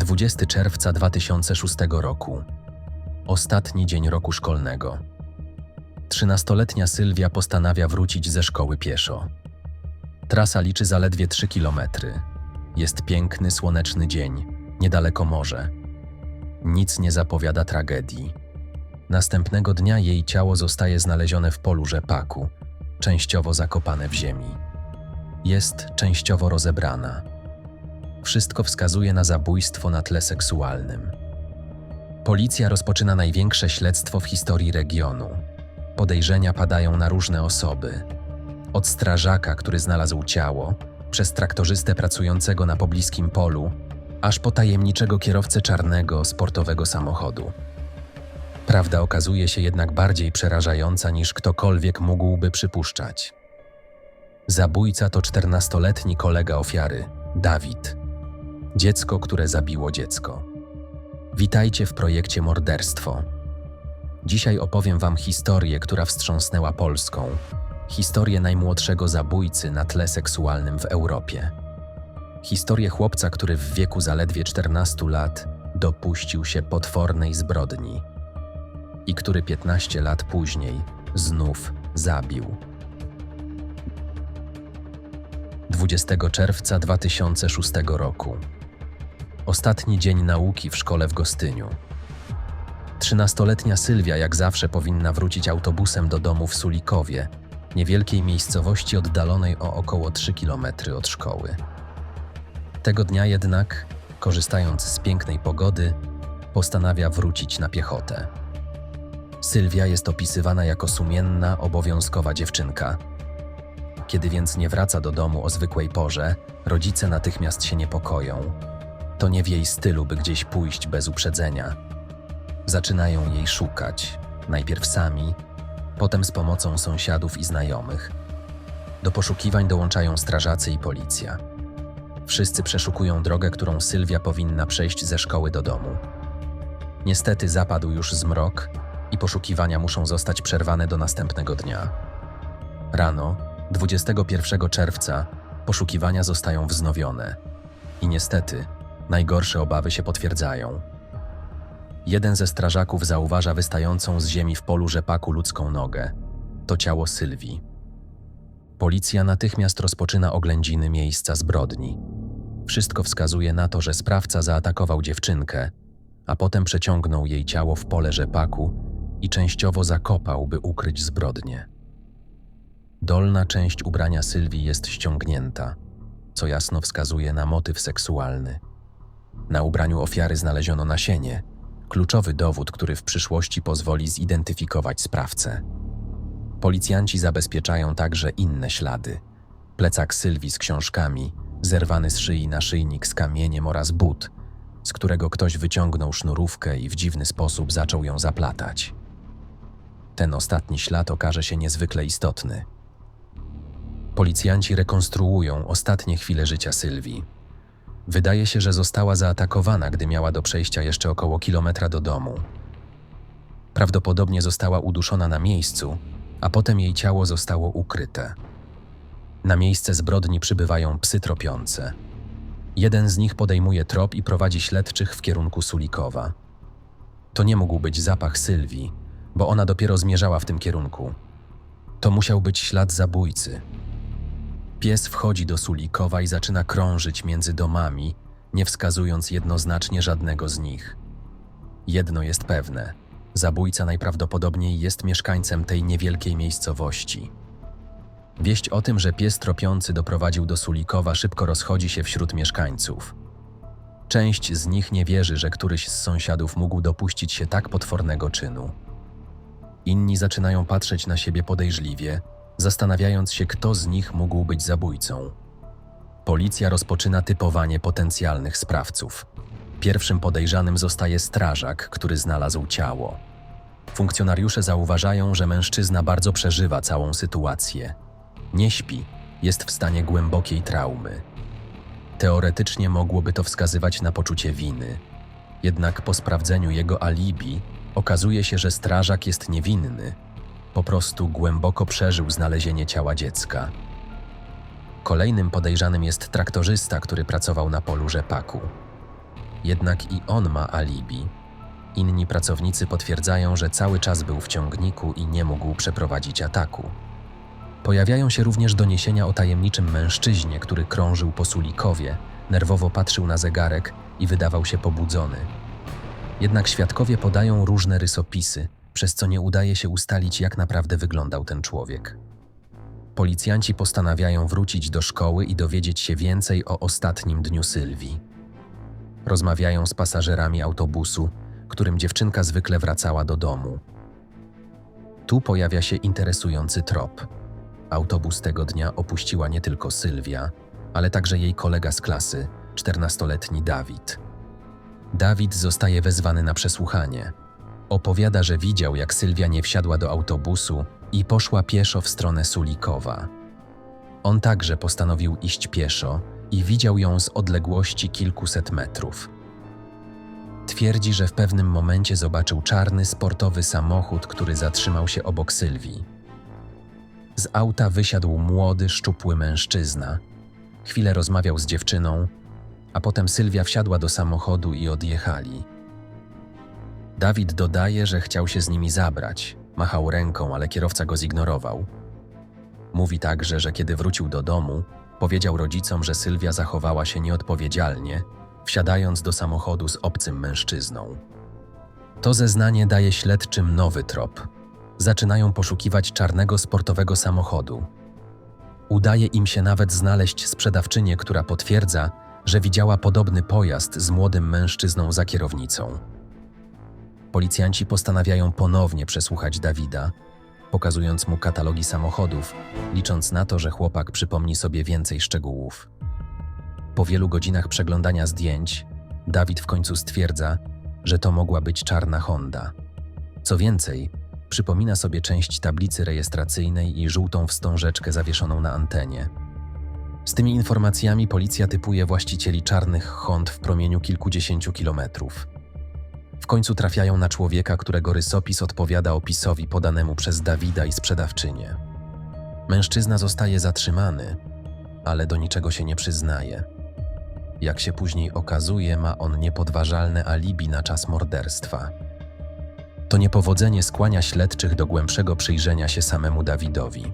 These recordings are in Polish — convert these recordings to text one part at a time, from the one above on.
20 czerwca 2006 roku. Ostatni dzień roku szkolnego. 13-letnia Sylwia postanawia wrócić ze szkoły pieszo. Trasa liczy zaledwie 3 kilometry. Jest piękny, słoneczny dzień, niedaleko morze. Nic nie zapowiada tragedii. Następnego dnia jej ciało zostaje znalezione w polu rzepaku, częściowo zakopane w ziemi. Jest częściowo rozebrana. Wszystko wskazuje na zabójstwo na tle seksualnym. Policja rozpoczyna największe śledztwo w historii regionu. Podejrzenia padają na różne osoby. Od strażaka, który znalazł ciało, przez traktorzystę pracującego na pobliskim polu, aż po tajemniczego kierowcę czarnego, sportowego samochodu. Prawda okazuje się jednak bardziej przerażająca niż ktokolwiek mógłby przypuszczać. Zabójca to 14-letni kolega ofiary, Dawid. Dziecko, które zabiło dziecko. Witajcie w projekcie Morderstwo. Dzisiaj opowiem wam historię, która wstrząsnęła Polską. Historię najmłodszego zabójcy na tle seksualnym w Europie. Historię chłopca, który w wieku zaledwie 14 lat dopuścił się potwornej zbrodni i który 15 lat później znów zabił. 20 czerwca 2006 roku. Ostatni dzień nauki w szkole w Gostyniu. 13-letnia Sylwia jak zawsze powinna wrócić autobusem do domu w Sulikowie, niewielkiej miejscowości oddalonej o około 3 km od szkoły. Tego dnia jednak, korzystając z pięknej pogody, postanawia wrócić na piechotę. Sylwia jest opisywana jako sumienna, obowiązkowa dziewczynka. Kiedy więc nie wraca do domu o zwykłej porze, rodzice natychmiast się niepokoją. To nie w jej stylu, by gdzieś pójść bez uprzedzenia. Zaczynają jej szukać, najpierw sami, potem z pomocą sąsiadów i znajomych. Do poszukiwań dołączają strażacy i policja. Wszyscy przeszukują drogę, którą Sylwia powinna przejść ze szkoły do domu. Niestety zapadł już zmrok i poszukiwania muszą zostać przerwane do następnego dnia. Rano, 21 czerwca, poszukiwania zostają wznowione. I niestety, najgorsze obawy się potwierdzają. Jeden ze strażaków zauważa wystającą z ziemi w polu rzepaku ludzką nogę. To ciało Sylwii. Policja natychmiast rozpoczyna oględziny miejsca zbrodni. Wszystko wskazuje na to, że sprawca zaatakował dziewczynkę, a potem przeciągnął jej ciało w pole rzepaku i częściowo zakopał, by ukryć zbrodnię. Dolna część ubrania Sylwii jest ściągnięta, co jasno wskazuje na motyw seksualny. Na ubraniu ofiary znaleziono nasienie, kluczowy dowód, który w przyszłości pozwoli zidentyfikować sprawcę. Policjanci zabezpieczają także inne ślady. Plecak Sylwii z książkami, zerwany z szyi naszyjnik z kamieniem oraz but, z którego ktoś wyciągnął sznurówkę i w dziwny sposób zaczął ją zaplatać. Ten ostatni ślad okaże się niezwykle istotny. Policjanci rekonstruują ostatnie chwile życia Sylwii. Wydaje się, że została zaatakowana, gdy miała do przejścia jeszcze około kilometra do domu. Prawdopodobnie została uduszona na miejscu, a potem jej ciało zostało ukryte. Na miejsce zbrodni przybywają psy tropiące. Jeden z nich podejmuje trop i prowadzi śledczych w kierunku Sulikowa. To nie mógł być zapach Sylwii, bo ona dopiero zmierzała w tym kierunku. To musiał być ślad zabójcy. Pies wchodzi do Sulikowa i zaczyna krążyć między domami, nie wskazując jednoznacznie żadnego z nich. Jedno jest pewne: zabójca najprawdopodobniej jest mieszkańcem tej niewielkiej miejscowości. Wieść o tym, że pies tropiący doprowadził do Sulikowa, szybko rozchodzi się wśród mieszkańców. Część z nich nie wierzy, że któryś z sąsiadów mógł dopuścić się tak potwornego czynu. Inni zaczynają patrzeć na siebie podejrzliwie, zastanawiając się, kto z nich mógł być zabójcą. Policja rozpoczyna typowanie potencjalnych sprawców. Pierwszym podejrzanym zostaje strażak, który znalazł ciało. Funkcjonariusze zauważają, że mężczyzna bardzo przeżywa całą sytuację. Nie śpi, jest w stanie głębokiej traumy. Teoretycznie mogłoby to wskazywać na poczucie winy. Jednak po sprawdzeniu jego alibi okazuje się, że strażak jest niewinny. Po prostu głęboko przeżył znalezienie ciała dziecka. Kolejnym podejrzanym jest traktorzysta, który pracował na polu rzepaku. Jednak i on ma alibi. Inni pracownicy potwierdzają, że cały czas był w ciągniku i nie mógł przeprowadzić ataku. Pojawiają się również doniesienia o tajemniczym mężczyźnie, który krążył po Sulikowie, nerwowo patrzył na zegarek i wydawał się pobudzony. Jednak świadkowie podają różne rysopisy, przez co nie udaje się ustalić, jak naprawdę wyglądał ten człowiek. Policjanci postanawiają wrócić do szkoły i dowiedzieć się więcej o ostatnim dniu Sylwii. Rozmawiają z pasażerami autobusu, którym dziewczynka zwykle wracała do domu. Tu pojawia się interesujący trop. Autobus tego dnia opuściła nie tylko Sylwia, ale także jej kolega z klasy, 14-letni Dawid. Dawid zostaje wezwany na przesłuchanie. Opowiada, że widział, jak Sylwia nie wsiadła do autobusu i poszła pieszo w stronę Sulikowa. On także postanowił iść pieszo i widział ją z odległości kilkuset metrów. Twierdzi, że w pewnym momencie zobaczył czarny, sportowy samochód, który zatrzymał się obok Sylwii. Z auta wysiadł młody, szczupły mężczyzna. Chwilę rozmawiał z dziewczyną, a potem Sylwia wsiadła do samochodu i odjechali. Dawid dodaje, że chciał się z nimi zabrać. Machał ręką, ale kierowca go zignorował. Mówi także, że kiedy wrócił do domu, powiedział rodzicom, że Sylwia zachowała się nieodpowiedzialnie, wsiadając do samochodu z obcym mężczyzną. To zeznanie daje śledczym nowy trop. Zaczynają poszukiwać czarnego sportowego samochodu. Udaje im się nawet znaleźć sprzedawczynię, która potwierdza, że widziała podobny pojazd z młodym mężczyzną za kierownicą. Policjanci postanawiają ponownie przesłuchać Dawida, pokazując mu katalogi samochodów, licząc na to, że chłopak przypomni sobie więcej szczegółów. Po wielu godzinach przeglądania zdjęć, Dawid w końcu stwierdza, że to mogła być czarna Honda. Co więcej, przypomina sobie część tablicy rejestracyjnej i żółtą wstążeczkę zawieszoną na antenie. Z tymi informacjami policja typuje właścicieli czarnych Hond w promieniu kilkudziesięciu kilometrów. W końcu trafiają na człowieka, którego rysopis odpowiada opisowi podanemu przez Dawida i sprzedawczynię. Mężczyzna zostaje zatrzymany, ale do niczego się nie przyznaje. Jak się później okazuje, ma on niepodważalne alibi na czas morderstwa. To niepowodzenie skłania śledczych do głębszego przyjrzenia się samemu Dawidowi.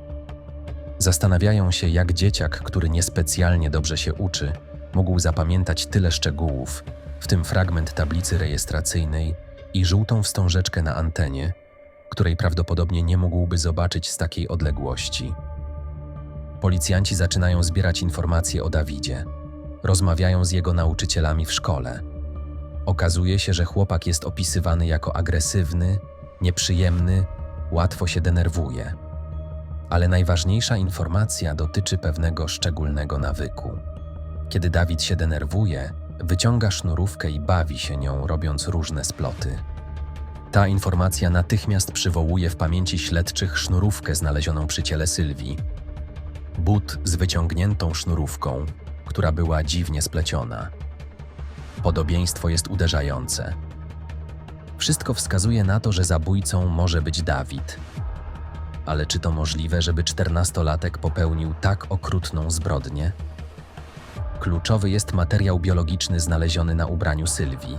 Zastanawiają się, jak dzieciak, który niespecjalnie dobrze się uczy, mógł zapamiętać tyle szczegółów, w tym fragment tablicy rejestracyjnej i żółtą wstążeczkę na antenie, której prawdopodobnie nie mógłby zobaczyć z takiej odległości. Policjanci zaczynają zbierać informacje o Dawidzie. Rozmawiają z jego nauczycielami w szkole. Okazuje się, że chłopak jest opisywany jako agresywny, nieprzyjemny, łatwo się denerwuje. Ale najważniejsza informacja dotyczy pewnego szczególnego nawyku. Kiedy Dawid się denerwuje, wyciąga sznurówkę i bawi się nią, robiąc różne sploty. Ta informacja natychmiast przywołuje w pamięci śledczych sznurówkę znalezioną przy ciele Sylwii. But z wyciągniętą sznurówką, która była dziwnie spleciona. Podobieństwo jest uderzające. Wszystko wskazuje na to, że zabójcą może być Dawid. Ale czy to możliwe, żeby 14-latek popełnił tak okrutną zbrodnię? Kluczowy jest materiał biologiczny znaleziony na ubraniu Sylwii.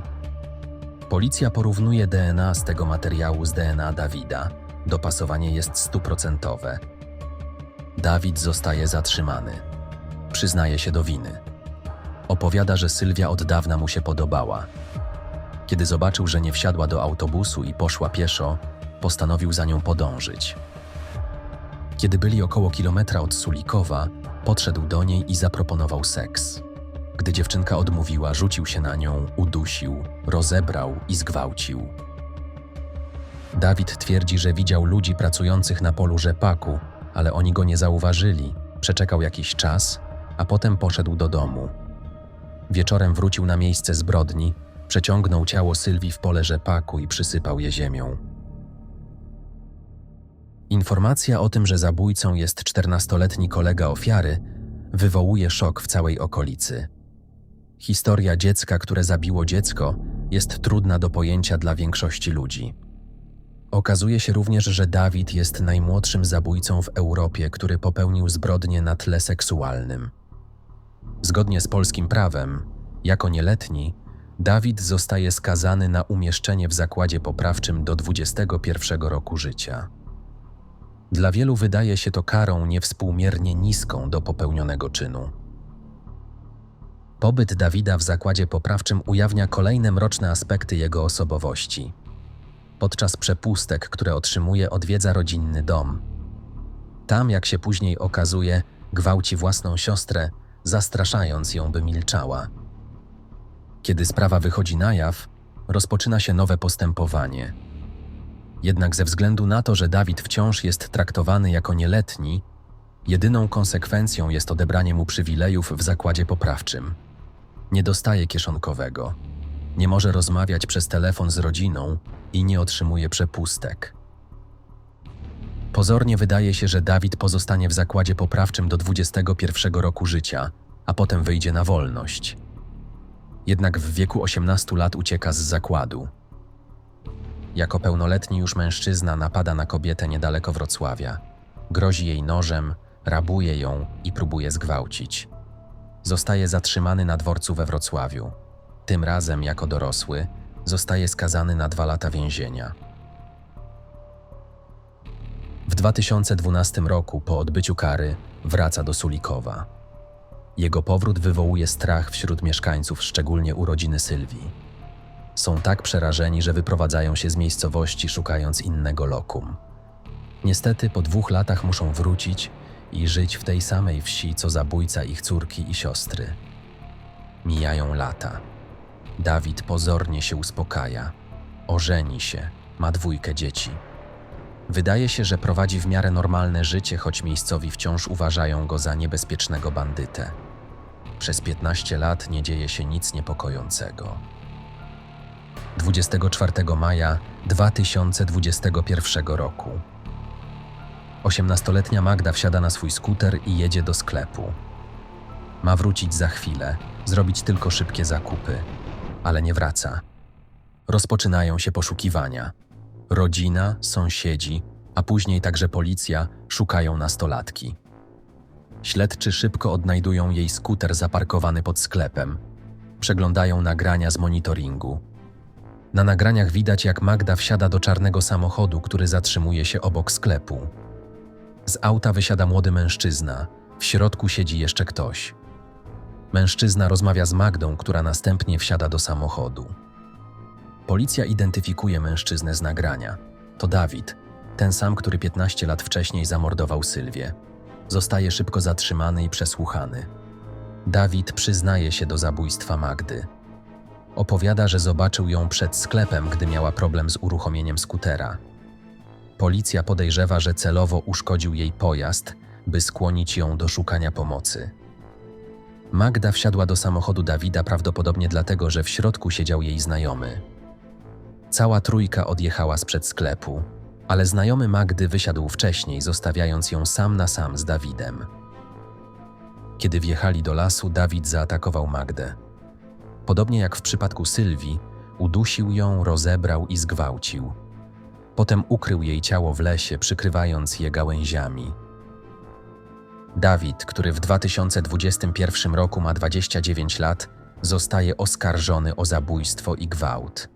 Policja porównuje DNA z tego materiału z DNA Dawida. Dopasowanie jest 100%. Dawid zostaje zatrzymany. Przyznaje się do winy. Opowiada, że Sylwia od dawna mu się podobała. Kiedy zobaczył, że nie wsiadła do autobusu i poszła pieszo, postanowił za nią podążyć. Kiedy byli około kilometra od Sulikowa, podszedł do niej i zaproponował seks. Gdy dziewczynka odmówiła, rzucił się na nią, udusił, rozebrał i zgwałcił. Dawid twierdzi, że widział ludzi pracujących na polu rzepaku, ale oni go nie zauważyli. Przeczekał jakiś czas, a potem poszedł do domu. Wieczorem wrócił na miejsce zbrodni, przeciągnął ciało Sylwii w pole rzepaku i przysypał je ziemią. Informacja o tym, że zabójcą jest 14-letni kolega ofiary, wywołuje szok w całej okolicy. Historia dziecka, które zabiło dziecko, jest trudna do pojęcia dla większości ludzi. Okazuje się również, że Dawid jest najmłodszym zabójcą w Europie, który popełnił zbrodnię na tle seksualnym. Zgodnie z polskim prawem, jako nieletni, Dawid zostaje skazany na umieszczenie w zakładzie poprawczym do 21 roku życia. Dla wielu wydaje się to karą niewspółmiernie niską do popełnionego czynu. Pobyt Dawida w zakładzie poprawczym ujawnia kolejne mroczne aspekty jego osobowości. Podczas przepustek, które otrzymuje, odwiedza rodzinny dom. Tam, jak się później okazuje, gwałci własną siostrę, zastraszając ją, by milczała. Kiedy sprawa wychodzi na jaw, rozpoczyna się nowe postępowanie. Jednak ze względu na to, że Dawid wciąż jest traktowany jako nieletni, jedyną konsekwencją jest odebranie mu przywilejów w zakładzie poprawczym. Nie dostaje kieszonkowego, nie może rozmawiać przez telefon z rodziną i nie otrzymuje przepustek. Pozornie wydaje się, że Dawid pozostanie w zakładzie poprawczym do 21 roku życia, a potem wyjdzie na wolność. Jednak w wieku 18 lat ucieka z zakładu. Jako pełnoletni już mężczyzna napada na kobietę niedaleko Wrocławia. Grozi jej nożem, rabuje ją i próbuje zgwałcić. Zostaje zatrzymany na dworcu we Wrocławiu. Tym razem, jako dorosły, zostaje skazany na 2 lata więzienia. W 2012 roku, po odbyciu kary, wraca do Sulikowa. Jego powrót wywołuje strach wśród mieszkańców, szczególnie u rodziny Sylwii. Są tak przerażeni, że wyprowadzają się z miejscowości, szukając innego lokum. Niestety po 2 latach muszą wrócić i żyć w tej samej wsi, co zabójca ich córki i siostry. Mijają lata. Dawid pozornie się uspokaja. Ożeni się, ma 2 dzieci. Wydaje się, że prowadzi w miarę normalne życie, choć miejscowi wciąż uważają go za niebezpiecznego bandytę. Przez 15 lat nie dzieje się nic niepokojącego. 24 maja 2021 roku. 18-letnia Magda wsiada na swój skuter i jedzie do sklepu. Ma wrócić za chwilę, zrobić tylko szybkie zakupy, ale nie wraca. Rozpoczynają się poszukiwania. Rodzina, sąsiedzi, a później także policja szukają nastolatki. Śledczy szybko odnajdują jej skuter zaparkowany pod sklepem. Przeglądają nagrania z monitoringu. Na nagraniach widać, jak Magda wsiada do czarnego samochodu, który zatrzymuje się obok sklepu. Z auta wysiada młody mężczyzna, w środku siedzi jeszcze ktoś. Mężczyzna rozmawia z Magdą, która następnie wsiada do samochodu. Policja identyfikuje mężczyznę z nagrania. To Dawid, ten sam, który 15 lat wcześniej zamordował Sylwię. Zostaje szybko zatrzymany i przesłuchany. Dawid przyznaje się do zabójstwa Magdy. Opowiada, że zobaczył ją przed sklepem, gdy miała problem z uruchomieniem skutera. Policja podejrzewa, że celowo uszkodził jej pojazd, by skłonić ją do szukania pomocy. Magda wsiadła do samochodu Dawida prawdopodobnie dlatego, że w środku siedział jej znajomy. Cała trójka odjechała sprzed sklepu, ale znajomy Magdy wysiadł wcześniej, zostawiając ją sam na sam z Dawidem. Kiedy wjechali do lasu, Dawid zaatakował Magdę. Podobnie jak w przypadku Sylwii, udusił ją, rozebrał i zgwałcił. Potem ukrył jej ciało w lesie, przykrywając je gałęziami. Dawid, który w 2021 roku ma 29 lat, zostaje oskarżony o zabójstwo i gwałt.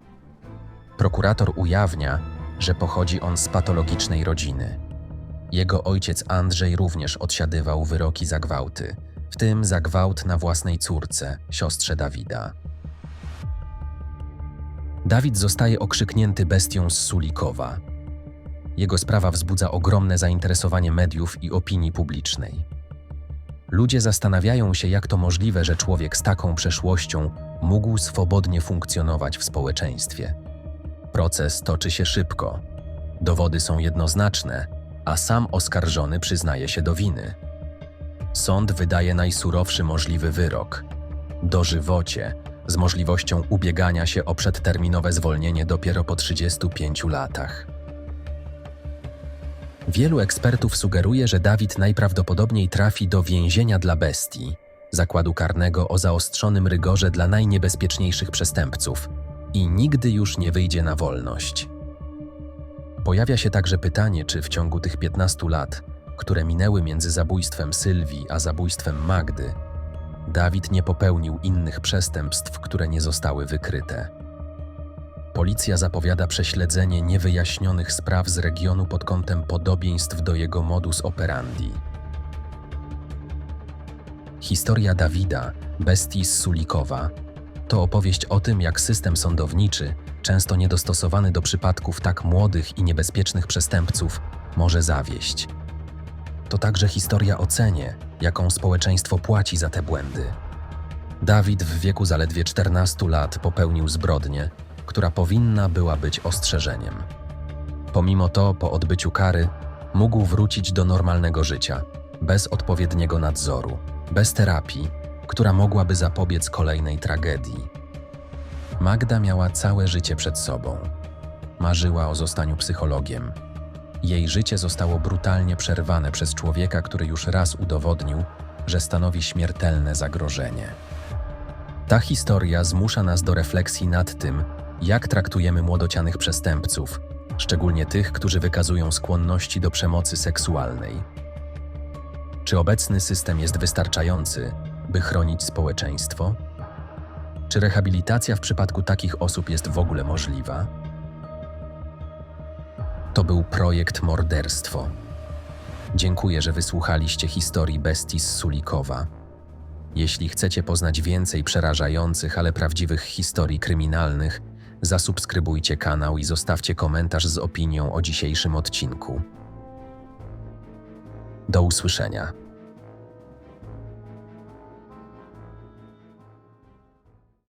Prokurator ujawnia, że pochodzi on z patologicznej rodziny. Jego ojciec Andrzej również odsiadywał wyroki za gwałty, w tym za gwałt na własnej córce, siostrze Dawida. Dawid zostaje okrzyknięty bestią z Sulikowa. Jego sprawa wzbudza ogromne zainteresowanie mediów i opinii publicznej. Ludzie zastanawiają się, jak to możliwe, że człowiek z taką przeszłością mógł swobodnie funkcjonować w społeczeństwie. Proces toczy się szybko. Dowody są jednoznaczne, a sam oskarżony przyznaje się do winy. Sąd wydaje najsurowszy możliwy wyrok – dożywocie, z możliwością ubiegania się o przedterminowe zwolnienie dopiero po 35 latach. Wielu ekspertów sugeruje, że Dawid najprawdopodobniej trafi do więzienia dla bestii, zakładu karnego o zaostrzonym rygorze dla najniebezpieczniejszych przestępców i nigdy już nie wyjdzie na wolność. Pojawia się także pytanie, czy w ciągu tych 15 lat, które minęły między zabójstwem Sylwii a zabójstwem Magdy, Dawid nie popełnił innych przestępstw, które nie zostały wykryte. Policja zapowiada prześledzenie niewyjaśnionych spraw z regionu pod kątem podobieństw do jego modus operandi. Historia Dawida, bestii z Sulikowa, to opowieść o tym, jak system sądowniczy, często niedostosowany do przypadków tak młodych i niebezpiecznych przestępców, może zawieść. To także historia o cenie, jaką społeczeństwo płaci za te błędy. Dawid w wieku zaledwie 14 lat popełnił zbrodnię, która powinna była być ostrzeżeniem. Pomimo to, po odbyciu kary, mógł wrócić do normalnego życia, bez odpowiedniego nadzoru, bez terapii, która mogłaby zapobiec kolejnej tragedii. Magda miała całe życie przed sobą. Marzyła o zostaniu psychologiem. Jej życie zostało brutalnie przerwane przez człowieka, który już raz udowodnił, że stanowi śmiertelne zagrożenie. Ta historia zmusza nas do refleksji nad tym, jak traktujemy młodocianych przestępców, szczególnie tych, którzy wykazują skłonności do przemocy seksualnej. Czy obecny system jest wystarczający, by chronić społeczeństwo? Czy rehabilitacja w przypadku takich osób jest w ogóle możliwa? To był projekt Morderstwo. Dziękuję, że wysłuchaliście historii bestii z Sulikowa. Jeśli chcecie poznać więcej przerażających, ale prawdziwych historii kryminalnych, zasubskrybujcie kanał i zostawcie komentarz z opinią o dzisiejszym odcinku. Do usłyszenia.